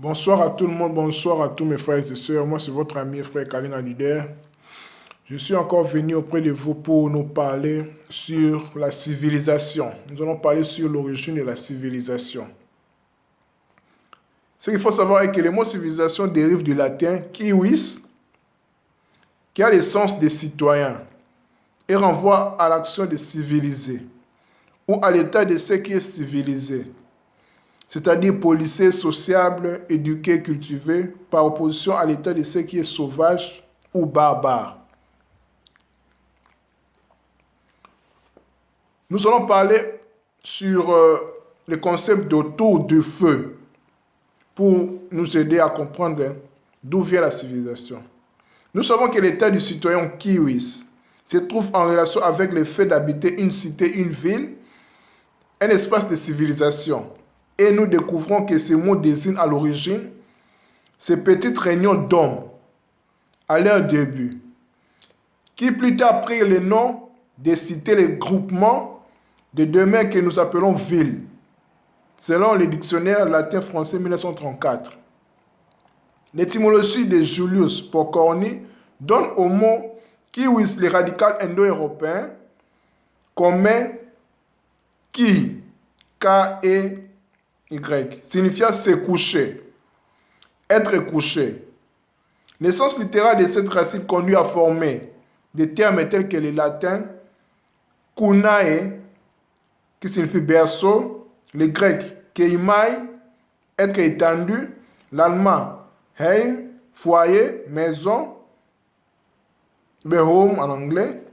Bonsoir à tout le monde, bonsoir à tous mes frères et sœurs. Moi, c'est votre ami et frère Kalina Leader. Je suis encore venu auprès de vous pour nous parler sur la civilisation. Nous allons parler sur l'origine de la civilisation. Ce qu'il faut savoir est que le mot civilisation dérive du latin civis, qui a le sens de citoyen et renvoie à l'action de civiliser ou à l'état de ce qui est civilisé, c'est-à-dire policé, sociable, éduqué, cultivé, par opposition à l'état de ce qui est sauvage ou barbare. Nous allons parler sur le concept d'autour du feu pour nous aider à comprendre d'où vient la civilisation. Nous savons que l'état du citoyen kiwis se trouve en relation avec le fait d'habiter une cité, une ville, un espace de civilisation. Et nous découvrons que ce mot désigne à l'origine ces petites réunions d'hommes à leur début, qui plus tard prirent le nom de cités, les groupements de demain que nous appelons villes, selon le dictionnaire latin-français 1934. L'étymologie de Julius Pocorni donne au mot kiwis le radical indo-européen commun qui, K-E-Y, signifiant se coucher, être couché. Le sens littéral de cette racine conduit à former des termes tels que le latin kunae, qui signifie berceau, le grec keimai, être étendu, l'allemand heim, foyer, maison, the home en anglais,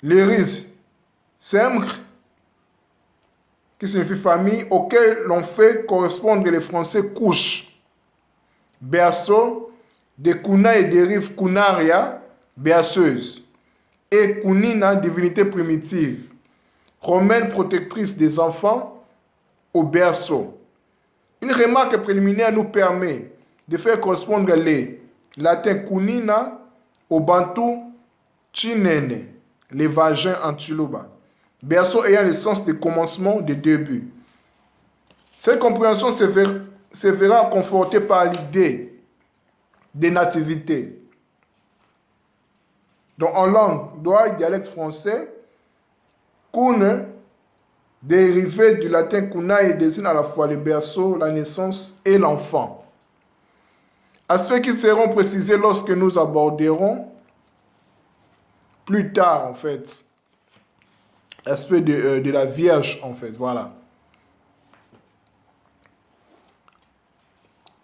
l'iris, semgre, qui signifie famille, auquel l'on fait correspondre les français couche, berceau, de kuna et dérive kunaria, berceuse, et kunina, divinité primitive, romaine protectrice des enfants, au berceau. Une remarque préliminaire nous permet de faire correspondre les latins kunina au bantou chinene, les vagins en chiluba, berceau ayant le sens de commencement, de début. Cette compréhension se verra confortée par l'idée de nativité. Donc en langue, droit et dialecte français, kun, dérivé du latin kunae, désigne à la fois le berceau, la naissance et l'enfant. Aspects qui seront précisés lorsque nous aborderons plus tard, en fait, l'aspect de la Vierge, en fait, voilà.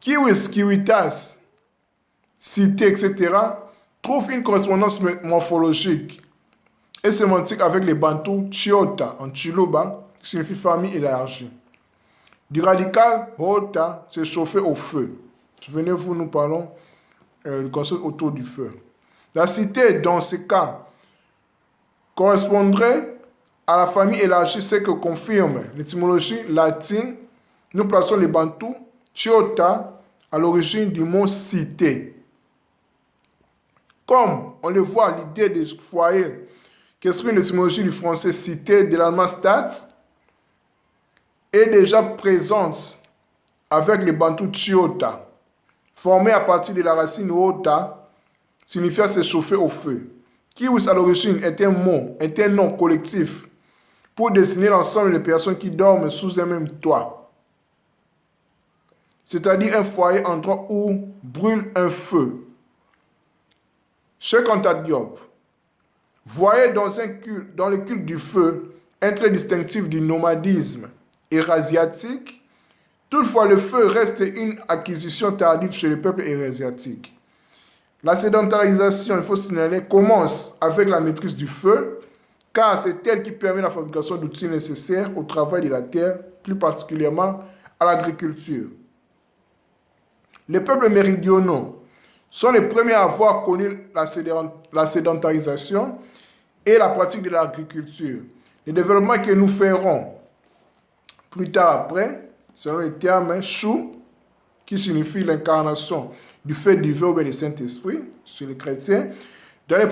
Kiwis, kiwitas, cité, etc., trouve une correspondance morphologique et sémantique avec les bantous chiota en chiluba, qui signifie famille élargie. Du radical hota, c'est chauffer au feu. Souvenez-vous, nous parlons du concept autour du feu. La cité, dans ce cas, correspondrait à la famille élargie, ce que confirme l'étymologie latine. Nous plaçons les bantous chiota à l'origine du mot cité. Comme on le voit, l'idée de foyer qu'exprime l'étymologie du français cité de l'allemand Stadt est déjà présente avec les bantous chiota, formés à partir de la racine ota, signifiant se chauffer au feu. Kiwis à l'origine est un mot, est un nom collectif pour désigner l'ensemble des personnes qui dorment sous un même toit, c'est-à-dire un foyer, endroit où brûle un feu. Cheikh Anta Diop voyait dans le culte du feu un trait distinctif du nomadisme eurasiatique. Toutefois, le feu reste une acquisition tardive chez le peuple eurasiatique. La sédentarisation, il faut signaler, commence avec la maîtrise du feu, car c'est elle qui permet la fabrication d'outils nécessaires au travail de la terre, plus particulièrement à l'agriculture. Les peuples méridionaux sont les premiers à avoir connu la sédentarisation et la pratique de l'agriculture. Le développement que nous ferons plus tard après, selon le terme chou, qui signifie l'incarnation du fait divin ou du Saint-Esprit chez les chrétiens, dans les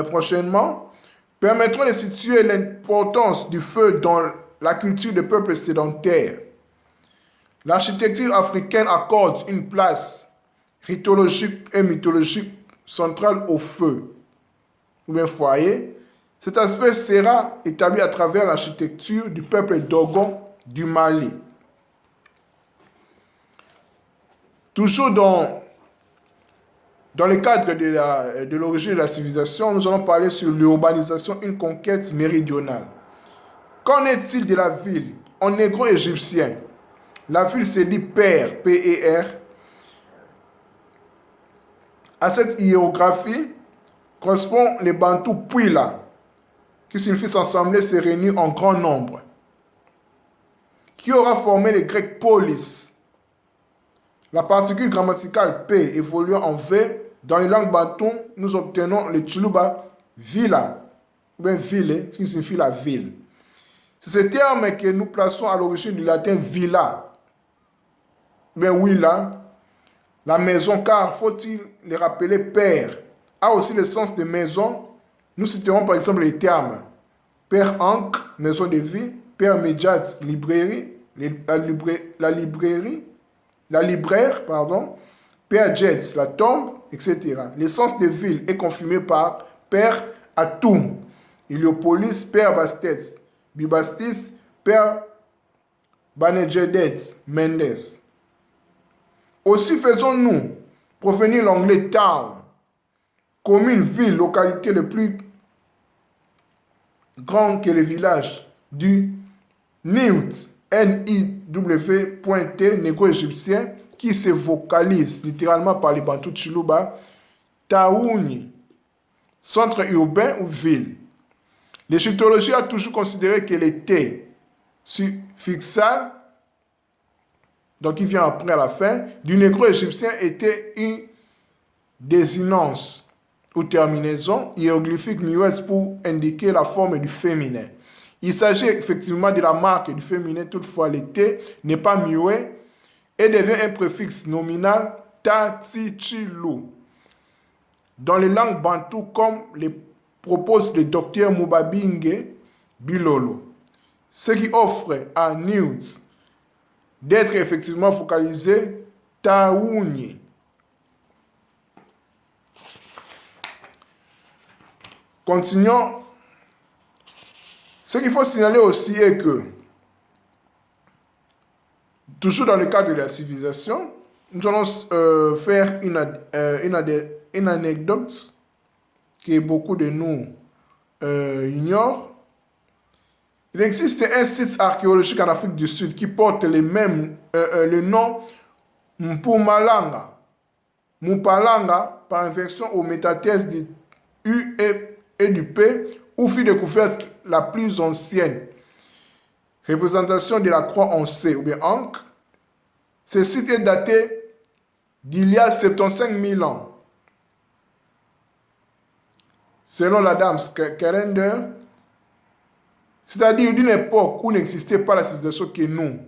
prochainement, permettront de situer l'importance du feu dans la culture des peuples sédentaires. L'architecture africaine accorde une place rithologique et mythologique centrale au feu, ou bien foyer. Cet aspect sera établi à travers l'architecture du peuple Dogon du Mali. Toujours dans le cadre de l'origine de la civilisation, nous allons parler sur l'urbanisation, une conquête méridionale. Qu'en est-il de la ville? En négro-égyptien, la ville se dit Père, P-E-R. À cette hiérographie correspond les Bantous Puila, qui signifie s'assembler, se réunir en grand nombre, qui aura formé les Grecs polis. La particule grammaticale P évoluant en V, dans les langues bantoues, nous obtenons le Tchuluba villa, ou bien ville, qui signifie la ville. C'est ce terme que nous plaçons à l'origine du latin villa, ou bien villa, la maison, car faut-il le rappeler, père, a aussi le sens de maison. Nous citerons par exemple les termes père ancre, maison de vie, père médiat, librairie, la libraire, pardon, père jet, la tombe, etc. L'essence de ville est confirmée par père Atum, Iliopolis, père Bastet, Bibastis, père Banejedet, Mendes. Aussi faisons-nous provenir l'anglais town, commune, ville, localité le plus grand que le village du Niwt, N-I-W.T, négro-égyptien, qui se vocalise littéralement par les Bantous Tchiluba, Taouni, centre urbain ou ville. L'égyptologie a toujours considéré que le T suffixal, donc qui vient après à la fin, du négro-égyptien était une désinence ou terminaison hiéroglyphique muette pour indiquer la forme du féminin. Il s'agit effectivement de la marque du féminin, toutefois le T n'est pas muet et devient un préfixe nominal ta-ti-chi-lu. Dans les langues bantoues, comme le propose le docteur Mubabinge Bilolo, ce qui offre à News d'être effectivement focalisé Taouni. Continuons. Ce qu'il faut signaler aussi est que, toujours dans le cadre de la civilisation, nous allons faire une anecdote que beaucoup de nous ignorent. Il existe un site archéologique en Afrique du Sud qui porte le nom Mpumalanga. Mupalanga, par inversion aux métathèses du U et du P, où fut découverte la plus ancienne représentation de la croix en C, ou bien Ankh. Ce site est daté d'il y a 75 000 ans. Selon l'Adams Calendar, c'est-à-dire d'une époque où n'existait pas la civilisation que nous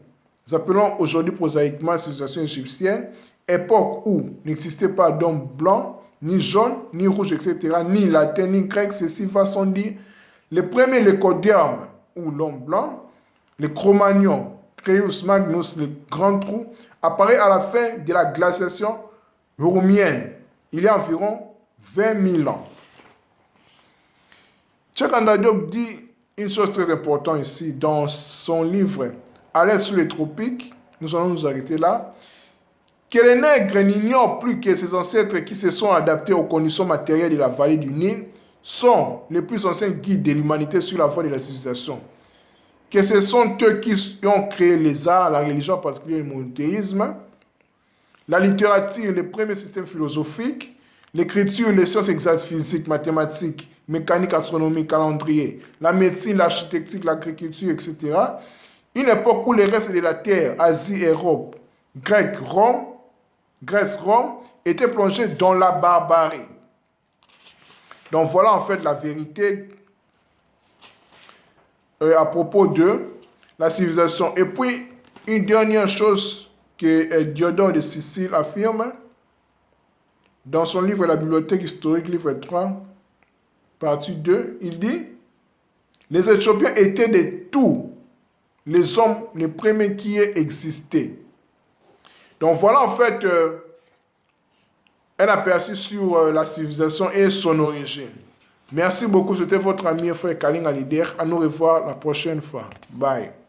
appelons aujourd'hui prosaïquement la civilisation égyptienne, époque où n'existait pas d'homme blanc, ni jaune, ni rouge, etc., ni latin, ni grec, ceci va sans dire. Le premier lécoderme, ou l'homme blanc, le Cro-Magnon, Creus Magnus, le grand trou, apparaît à la fin de la glaciation roumienne, il y a environ 20 000 ans. Cheikh Anta Diop dit une chose très importante ici dans son livre « À l'aise sous les tropiques », nous allons nous arrêter là, que les nègres n'ignorent plus que ces ancêtres qui se sont adaptés aux conditions matérielles de la vallée du Nil sont les plus anciens guides de l'humanité sur la voie de la civilisation. Que ce sont eux qui ont créé les arts, la religion, en particulier le monothéisme, la littérature, les premiers systèmes philosophiques, l'écriture, les sciences exactes physiques, mathématiques, mécanique, astronomie, calendrier, la médecine, l'architecture, l'agriculture, etc. Une époque où les restes de la terre, Asie, Europe, Grèce, Rome, étaient plongés dans la barbarie. Donc voilà en fait la vérité à propos de la civilisation. Et puis, une dernière chose que Diodore de Sicile affirme dans son livre La bibliothèque historique, livre 3, partie 2, il dit « Les Éthiopiens étaient de tous les hommes les premiers qui aient existé. Donc voilà en fait un aperçu sur la civilisation et son origine. Merci beaucoup, c'était votre ami et frère Kalinga Lider. À nous revoir la prochaine fois. Bye.